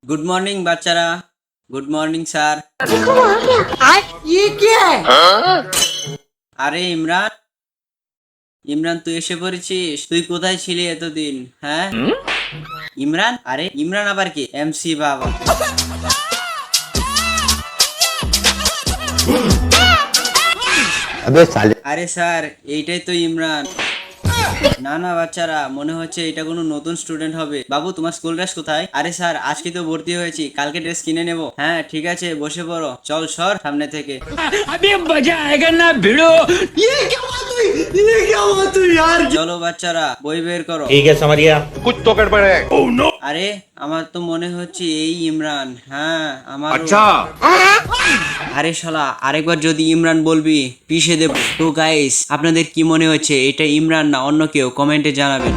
Good morning বাচ্চারা। Good morning sir. ये क्या है? আরে ইমরান, ইমরান তুই এসে পড়েছিস। তুই কোথায় ছিলি এতদিন? হ্যাঁ ইমরান, আরে ইমরান আবার কি? এমসি বাবা। अबे साले আরে স্যার এইটাই তো ইমরান। না না বাচ্চারা, মনে হচ্ছে এটা কোনো নতুন স্টুডেন্ট হবে। বাবু তোমার স্কুল ড্রেস কোথায়? আরে স্যার আজকে তো ভর্তি হয়েছি, কালকে ড্রেস কিনে নেব। হ্যাঁ ঠিক আছে, বসে পড়ো। চল সর সামনে থেকে। अभी मजा आएगा ना भिड़ो। ये क्या बात हुई? ये क्या बात हुई यार? চলো বাচ্চারা বই বের করো। ठीक है समझ गया। कुछ तो गड़बड़ है। আরে আমার তো মনে হচ্ছে এই ইমরান। হ্যাঁ আমার। अच्छा আরে শালা আরেকবার যদি ইমরান বলবি পিষে দেব। তো গাইস আপনাদের কি মনে হচ্ছে এটা ইমরান না অন্য কেউ? কমেন্টে জানাবেন।